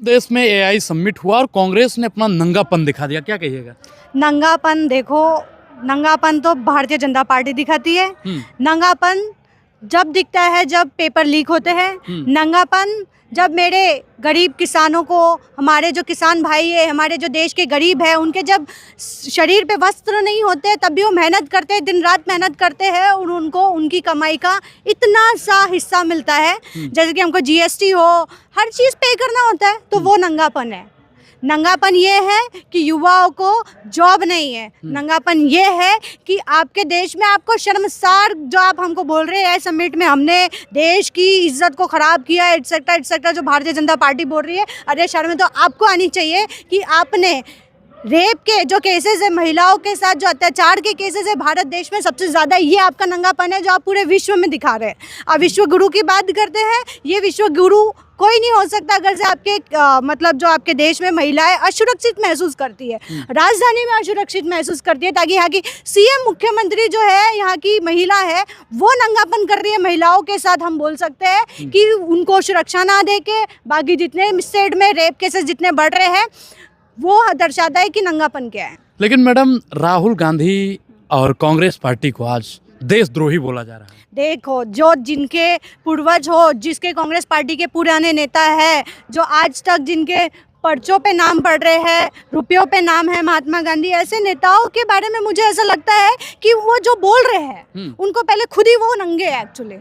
देश में AI summit हुआ और कांग्रेस ने अपना नंगापन दिखा दिया, क्या कहिएगा? नंगापन देखो, नंगापन तो भारतीय जनता पार्टी दिखाती है। नंगापन जब दिखता है जब पेपर लीक होते हैं। नंगापन जब मेरे गरीब किसानों को, हमारे जो किसान भाई है, हमारे जो देश के गरीब है, उनके जब शरीर पे वस्त्र नहीं होते तब भी वो मेहनत करते हैं, दिन रात मेहनत करते हैं और उनको उनकी कमाई का इतना सा हिस्सा मिलता है। जैसे कि हमको जीएसटी हो, हर चीज़ पे करना होता है, तो वो नंगापन है। नंगापन ये है कि युवाओं को जॉब नहीं है। नंगापन ये है कि आपके देश में आपको शर्मसार, जो आप हमको बोल रहे हैं समिट में हमने देश की इज्जत को ख़राब किया, एटसेट्रा जो भारतीय जनता पार्टी बोल रही है, अरे शर्म तो आपको आनी चाहिए कि आपने रेप के जो केसेस है, महिलाओं के साथ जो अत्याचार के केसेस है भारत देश में सबसे ज़्यादा, ये आपका नंगापन है जो आप पूरे विश्व में दिखा रहे हैं। आप विश्व गुरु की बात करते हैं, ये विश्व गुरु कोई नहीं हो सकता अगर से आपके मतलब जो आपके देश में महिलाएं असुरक्षित महसूस करती है, राजधानी में असुरक्षित महसूस करती है, ताकि यहाँ की सीएम मुख्यमंत्री जो है, यहाँ की महिला है, वो नंगापन कर रही है महिलाओं के साथ। हम बोल सकते हैं कि उनको सुरक्षा ना दे के बाकी जितने स्टेट में रेप केसेस जितने बढ़ रहे हैं, वो दर्शाता है कि नंगापन क्या है। लेकिन मैडम, राहुल गांधी और कांग्रेस पार्टी को आज देशद्रोही बोला जा रहा है। देखो, जो जिनके पूर्वज हो, जिसके कांग्रेस पार्टी के पुराने नेता है, जो आज तक जिनके पर्चों पे नाम पड़ रहे हैं, रुपयों पे नाम है, महात्मा गांधी, ऐसे नेताओं के बारे में मुझे ऐसा लगता है कि वो जो बोल रहे हैं उनको पहले खुद ही वो नंगे है एक्चुअली।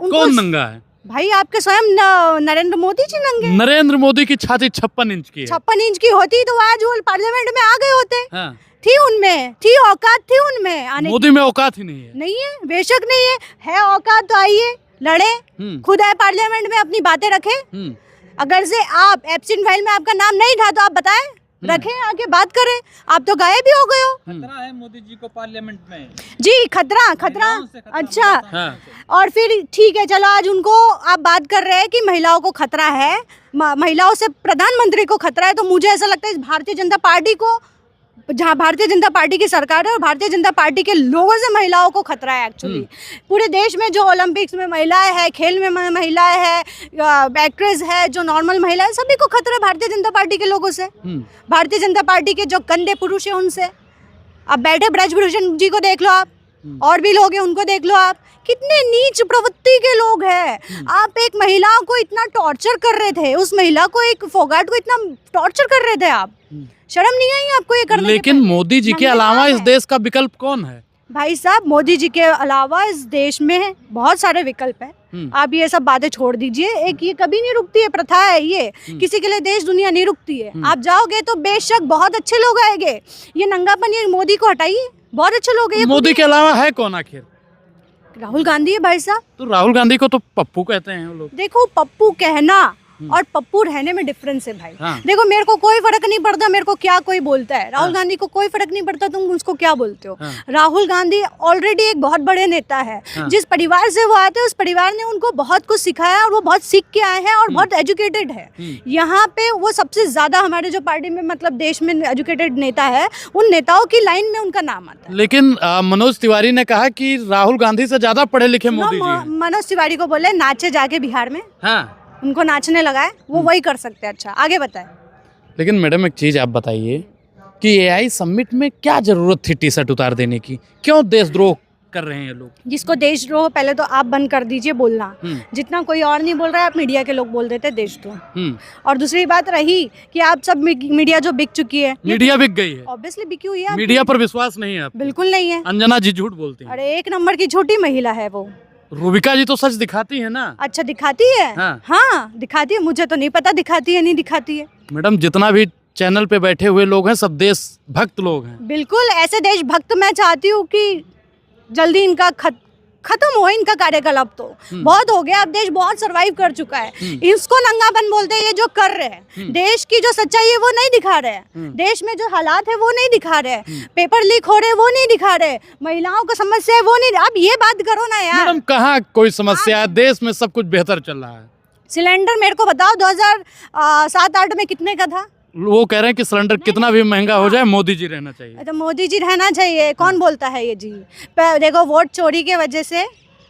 कौन नंगा है भाई? आपके स्वयं नरेंद्र मोदी जी नंगे। नरेंद्र मोदी की छाती 56 इंच की है। 56 इंच की होती तो आज वो पार्लियामेंट में आ गए होते। हाँ। थी उनमें, थी औकात थी उनमें आने मोदी में औकात ही नहीं है। नहीं है, बेशक नहीं है औकात तो आइए लड़े, खुद आए पार्लियामेंट में अपनी बातें रखे। अगर से आप एब्सेंट फाइल में आपका नाम नहीं था तो आप बताएं, रखें, आके बात करें। आप तो गायब भी हो गए हो। खतरा है मोदी जी को पार्लियामेंट में जी, खतरा। अच्छा, हाँ। और फिर ठीक है, चलो आज उनको आप बात कर रहे हैं कि महिलाओं को खतरा है, महिलाओं से प्रधानमंत्री को खतरा है, तो मुझे ऐसा लगता है भारतीय जनता पार्टी को, जहाँ भारतीय जनता पार्टी की सरकार है और भारतीय जनता पार्टी के लोगों से महिलाओं को खतरा है एक्चुअली। पूरे देश में जो ओलंपिक्स में महिलाएं हैं, खेल में महिलाएं हैं, एक्ट्रेस है, जो नॉर्मल महिला है, सभी को खतरा है भारतीय जनता पार्टी के लोगों से, भारतीय जनता पार्टी के जो कंधे पुरुष हैं उनसे। अब बैठे ब्रजभूषण जी को देख लो आप, और भी लोग हैं उनको देख लो आप, कितने नीच प्रवृत्ति के लोग हैं। आप एक महिला को इतना टॉर्चर कर रहे थे, उस महिला को, एक फोगाट को इतना टॉर्चर कर रहे थे आप, शर्म नहीं आई आपको ये करने? लेकिन मोदी जी के अलावा इस देश का विकल्प कौन है? भाई साहब, मोदी जी के अलावा इस देश में बहुत सारे विकल्प हैं। आप ये सब बातें छोड़ दीजिए। एक ये कभी नहीं रुकती है, प्रथा है ये, किसी के लिए देश दुनिया नहीं रुकती है। आप जाओगे तो बेशक बहुत अच्छे लोग आएंगे। ये नंगापन, ये मोदी को हटाइए, बहुत अच्छे लोग हैं। मोदी के अलावा है कौन आखिर? राहुल गांधी है भाई साहब। तो राहुल गांधी को तो पप्पू कहते हैं वो लोग। देखो, पप्पू कहना और पप्पू रहने में डिफरेंस है भाई। हाँ। देखो, मेरे को कोई फर्क नहीं पड़ता मेरे को क्या कोई बोलता है, राहुल गांधी को कोई फर्क नहीं पड़ता तुम उसको क्या बोलते हो। राहुल गांधी ऑलरेडी एक बहुत बड़े नेता है। जिस परिवार से वो आते हैं उस परिवार ने उनको बहुत कुछ सिखाया और वो बहुत सीख के आए हैं और बहुत एजुकेटेड है। यहाँ पे वो सबसे ज्यादा हमारे जो पार्टी में, मतलब देश में एजुकेटेड नेता है, उन नेताओं की लाइन में उनका नाम आता है। लेकिन मनोज तिवारी ने कहा कि राहुल गांधी से ज्यादा पढ़े लिखे मोदी जी हैं। मनोज तिवारी को बोले नाचे जाके बिहार में, हाँ, उनको नाचने लगाए, वो वही कर सकते हैं। अच्छा, आगे बताएं। लेकिन मैडम, एक चीज आप बताइए कि एआई समिट में क्या जरूरत थी टी शर्ट उतार देने की? क्यों देशद्रोह कर रहे हैं लोग? जिसको देशद्रोह, पहले तो आप बंद कर दीजिए बोलना। जितना कोई और नहीं बोल रहा है, आप मीडिया के लोग बोल देते हैं देशद्रोह। और दूसरी बात रही कि आप सब मीडिया जो बिक चुकी है, मीडिया बिक गई है, ऑब्वियसली बिकी हुई है। मीडिया पर विश्वास नहीं है आप? बिल्कुल नहीं है। अंजना जी झूठ बोलती हैं। अरे एक नंबर की छोटी महिला है वो। रूबिका जी तो सच दिखाती है ना? अच्छा, दिखाती है? हाँ, दिखाती है। मुझे तो नहीं पता दिखाती है नहीं दिखाती है। मैडम, जितना भी चैनल पे बैठे हुए लोग हैं सब देश भक्त लोग हैं। बिल्कुल, ऐसे देश भक्त मैं चाहती हूँ कि जल्दी इनका खत्म हो इनका कार्यकलाप। तो बहुत हो गया, अब देश बहुत सरवाइव कर चुका है। इसको नंगापन बोलते हैं ये जो कर रहे हैं। देश की जो सच्चाई है वो नहीं दिखा रहे हैं, देश में जो हालात है वो नहीं दिखा रहे हैं, पेपर लीक हो रहे हैं वो नहीं दिखा रहे, महिलाओं का समस्या है वो नहीं। आप ये बात करो ना यार। मैडम, कहाँ कोई समस्या है? देश में सब कुछ बेहतर चल रहा है। सिलेंडर मेरे को बताओ 2007-8 में कितने का था? वो कह रहे हैं कि सिलेंडर कितना भी महंगा हो जाए मोदी जी रहना चाहिए। तो मोदी जी रहना चाहिए, कौन बोलता है ये जी? देखो, वोट चोरी के वजह से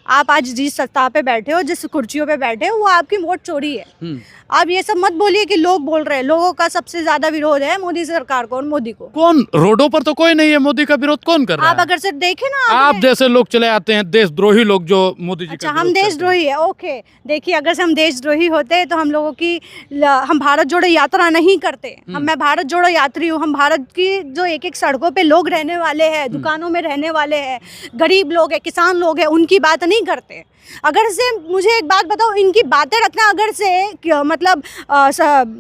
आप आज जिस सत्ता पे बैठे हो, जिस कुर्सियों पे बैठे हो, वो आपकी वोट चोरी है। आप ये सब मत बोलिए कि लोग बोल रहे हैं। लोगों का सबसे ज्यादा विरोध है मोदी सरकार को और मोदी को। कौन रोडों पर तो कोई नहीं है, मोदी का विरोध कौन कर रहा है? आप अगर से देखे ना, आप जैसे लोग चले आते हैं, देशद्रोही लोग जो मोदी जी अच्छा, का हम विरोध करते हैं। देशद्रोही है, ओके। देखिए, अगर से हम देशद्रोही होते तो हम लोगों की हम भारत जोड़ो यात्रा नहीं करते। मैं भारत जोड़ो यात्री हूँ। हम भारत की जो एक एक सड़कों पे लोग रहने वाले हैं, दुकानों में रहने वाले हैं, गरीब लोग हैं, किसान लोग हैं, उनकी बात नहीं करते। अगर से मुझे एक बात बताओ, इनकी बातें रखना, अगर से मतलब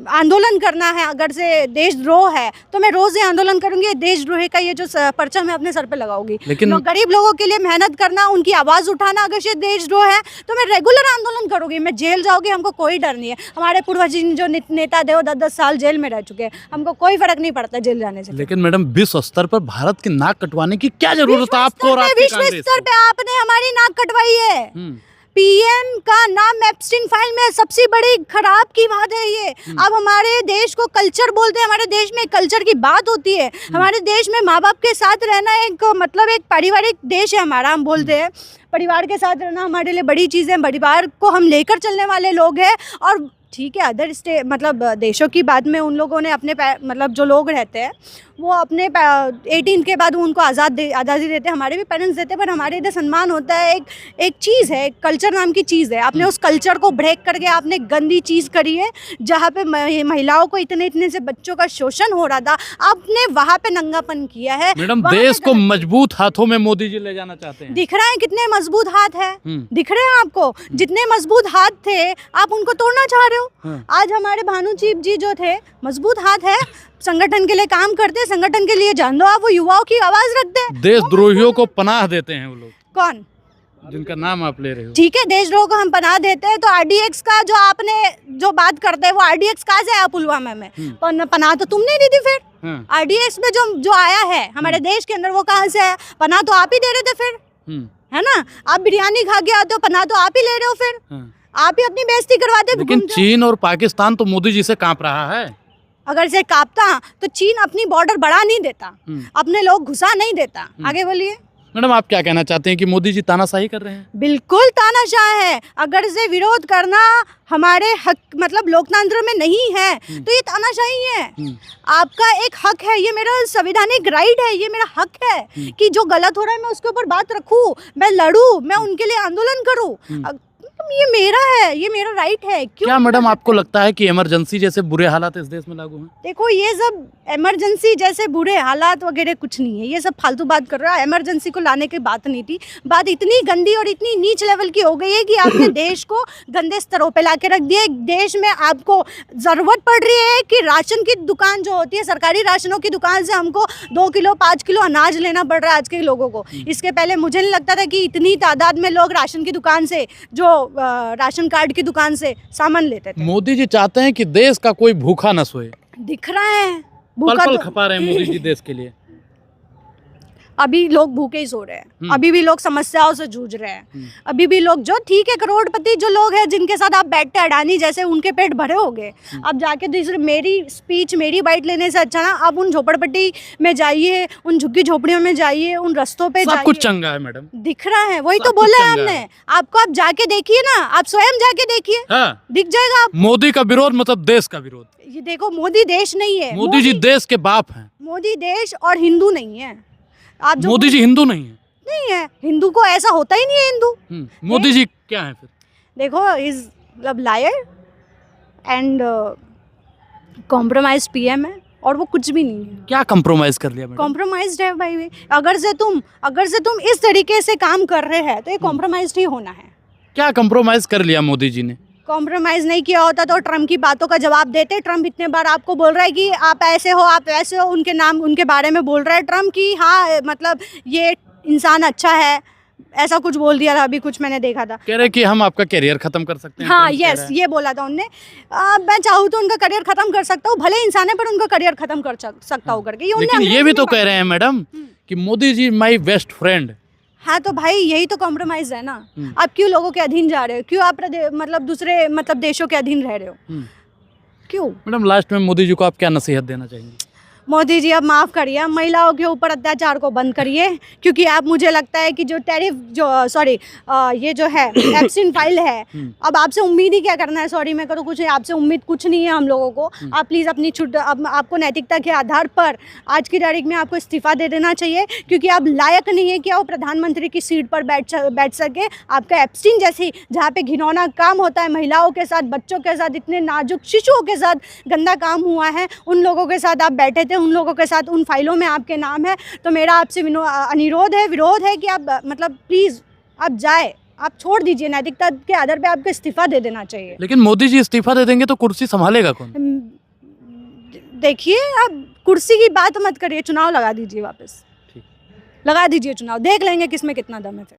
आंदोलन करना है, अगर से देशद्रोह है, तो मैं रोज ये आंदोलन करूंगी। देशद्रोह का ये जो परचम है अपने सर पे लगाऊंगी। लेकिन गरीब लोगों के लिए मेहनत करना, उनकी आवाज उठाना, अगर ये देशद्रोह है तो मैं रेगुलर आंदोलन करूंगी। मैं जेल जाऊंगी, हमको कोई डर नहीं है। हमारे पूर्वज जो नेता थे वो 10-10 साल जेल में रह चुके हैं, हमको कोई फर्क नहीं पड़ता जेल जाने से। लेकिन मैडम, विश्व स्तर पर भारत की नाक कटवाने की क्या जरूरत है आपको और आपकी विश्व कांग्रेस स्तर को? पे आपने हमारी नाक कटवाई है। पीएम का नाम एप्स्टीन फाइल में, सबसे बड़ी खराब की बात है ये। अब हमारे देश को कल्चर बोलते हैं, हमारे देश में कल्चर की बात होती है। हमारे देश में माँ बाप के साथ रहना एक मतलब एक पारिवारिक देश है हमारा। हम बोलते हैं परिवार के साथ रहना हमारे लिए बड़ी चीज़ है। परिवार को हम लेकर चलने वाले लोग हैं। और ठीक है, अदर स्टेट मतलब देशों की बात में उन लोगों ने अपने मतलब जो लोग रहते हैं वो अपने 18 के बाद उनको आज़ादी देते हैं। हमारे भी पेरेंट्स देते हैं, पर हमारे इधर सम्मान होता है। एक चीज़ है, एक कल्चर नाम की चीज़ है। आपने उस कल्चर को ब्रेक करके आपने गंदी चीज़ करी है। जहाँ पे महिलाओं को इतने से बच्चों का शोषण हो रहा था, आपने वहाँ पे नंगापन किया है। मैडम, देश को मजबूत हाथों में मोदी जी ले जाना चाहते हैं। दिख रहा है कितने मजबूत हाथ है, दिख रहे हैं आपको? जितने मजबूत हाथ थे आप उनको तोड़ना चाह रहे हो। आज हमारे भानु चीफ जी जो थे, मजबूत हाथ है, संगठन के लिए काम करते, संगठन के लिए जान दो आप, वो युवाओं की आवाज रखते हैं। देशद्रोहियों को पनाह देते हैं वो लोग। कौन? जिनका नाम आप ले रहे हो। ठीक है, देशद्रोह को हम पनाह देते हैं, तो आरडीएक्स का जो आपने जो बात करते हैं, वो आरडीएक्स कहाँ से आया पुलवामा में? पनाह तो तुमने दी थी। फिर आरडीएक्स में जो आया है हमारे देश के अंदर, वो कहाँ से आया? पनाह तो आप ही दे रहे थे फिर, है ना? आप बिरयानी खा के आते हो, पनाह तो आप ही ले रहे हो। फिर आप ही अपनी बेइज्जती करवाते। लेकिन चीन और पाकिस्तान तो मोदी जी से कांप रहा है। अगर से कांपता तो चीन अपनी बॉर्डर बढ़ा नहीं देता, अपने लोग घुसा नहीं देता। आगे बोलिए मैडम, आप क्या कहना चाहते हैं कि मोदी जी तानाशाही कर रहे हैं? बिल्कुल तानाशाह है। अगर से विरोध करना हमारे हक मतलब लोकतंत्र में नहीं है तो ये तानाशाही है। आपका एक हक है, ये मेरा संवैधानिक राइट है, ये मेरा हक है कि जो गलत हो रहा है मैं उसके ऊपर बात रखूं, मैं लड़ूं, मैं उनके लिए आंदोलन करूं। ये मेरा है, ये मेरा राइट है। क्यों? क्या मैडम, आपको लगता है कि इमरजेंसी जैसे बुरे हालात इस देश में लागू हैं? देखो, ये सब इमरजेंसी जैसे बुरे हालात वगैरह कुछ नहीं है। ये सब फालतू बात कर रहा है। इमरजेंसी को लाने की बात नहीं थी। बात इतनी गंदी और इतनी नीच लेवल की हो गई है कि आपने देश को गंदे स्तरों पे ला के रख दिया। देश में आपको ज़रूरत पड़ रही है कि राशन की दुकान जो होती है, सरकारी राशनों की दुकान से हमको 2 किलो 5 किलो अनाज लेना पड़ रहा है आज के लोगों को। इसके पहले मुझे नहीं लगता था कि इतनी तादाद में लोग राशन की दुकान से, जो राशन कार्ड की दुकान से सामान लेते थे। मोदी जी चाहते हैं कि देश का कोई भूखा न सोए। दिख रहा है, पल पल खपा रहे हैं मोदी जी देश के लिए। अभी लोग भूखे ही सो रहे हैं, अभी भी लोग समस्याओं से जूझ रहे हैं, अभी भी लोग जो ठीक है करोड़पति जो लोग हैं जिनके साथ आप बैठते हैं अडानी जैसे, उनके पेट भरे हो गए। अब जाके दूसरे मेरी स्पीच मेरी बाइट लेने से अच्छा ना आप उन झोपड़पट्टी में जाइए, उन झुग्गी झोपड़ियों में जाइए, उन रस्तों पे जाइए। सब कुछ चंगा है मैडम, दिख रहा है, वही तो बोला है हमने आपको। आप जाके देखिए ना, आप स्वयं जाके देखिए, दिख जाएगा। मोदी का विरोध मतलब देश का विरोध। ये देखो, मोदी देश नहीं है, मोदी जी देश के बाप हैं। मोदी देश और हिंदू नहीं है। आप जो मोदी जी हिंदू नहीं है, नहीं है, हिंदू को ऐसा होता ही नहीं है हिंदू। मोदी जी क्या है फिर? देखो, इज मतलब लायर एंड कॉम्प्रोमाइज पीएम है और वो कुछ भी नहीं है। क्या कॉम्प्रोमाइज कर लिया? कॉम्प्रोमाइज्ड है भाई। अगर से तुम इस तरीके से काम कर रहे हैं तो ये कॉम्प्रोमाइज्ड ही होना है। क्या कॉम्प्रोमाइज कर लिया मोदी जी ने? कॉम्प्रोमाइज़ नहीं किया होता तो ट्रम्प की बातों का जवाब देते। ट्रम्प इतने बार आपको बोल रहा है कि आप ऐसे हो, आप वैसे हो, उनके नाम उनके बारे में बोल रहा है ट्रम्प की हाँ मतलब ये इंसान अच्छा है, ऐसा कुछ बोल दिया था अभी कुछ मैंने देखा था। कह रहे कि हम आपका करियर खत्म कर सकते हैं। हाँ यस, ये बोला था उनने। मैं चाहूँ तो उनका करियर खत्म कर सकता हूँ, भले इंसान है पर उनका करियर खत्म कर सकता हूँ करके। लेकिन ये भी तो कह रहे हैं मैडम कि Modi ji my best friend. हाँ तो भाई यही तो कॉम्प्रोमाइज है ना। आप क्यों लोगों के अधीन जा रहे हो? क्यों आप मतलब दूसरे मतलब देशों के अधीन रह रहे हो? क्यों? मैडम लास्ट में मोदी जी को आप क्या नसीहत देना चाहेंगे? मोदी जी अब माफ़ करिए, महिलाओं के ऊपर अत्याचार को बंद करिए, क्योंकि आप, मुझे लगता है कि जो टैरिफ जो ये जो है एप्सिन फाइल है, अब आपसे उम्मीद ही क्या करना है, सॉरी मैं करूँ कुछ आपसे उम्मीद कुछ नहीं है हम लोगों को। आप प्लीज़ अपनी आपको नैतिकता के आधार पर आज की तारीख में आपको इस्तीफ़ा दे देना चाहिए, क्योंकि आप लायक नहीं है कि आप प्रधानमंत्री की सीट पर बैठ सके। आपका एप्सिन जैसी, जहाँ पे घिनौना काम होता है महिलाओं के साथ, बच्चों के साथ, इतने नाजुक शिशुओं के साथ गंदा काम हुआ है, उन लोगों के साथ आप बैठे थे, उन लोगों के साथ उन फाइलों में आपके नाम है। तो मेरा आपसे विरोध है कि आप मतलब प्लीज़ आप जाए, आप छोड़ दीजिए, नैतिकता के आधार पे आपको इस्तीफा दे देना चाहिए। लेकिन मोदी जी इस्तीफा दे देंगे तो कुर्सी संभालेगा कौन? देखिए, आप कुर्सी की बात मत करिए, चुनाव लगा दीजिए, वापस लगा दीजिए चुनाव, देख लेंगे किसमें कितना दम है फिर।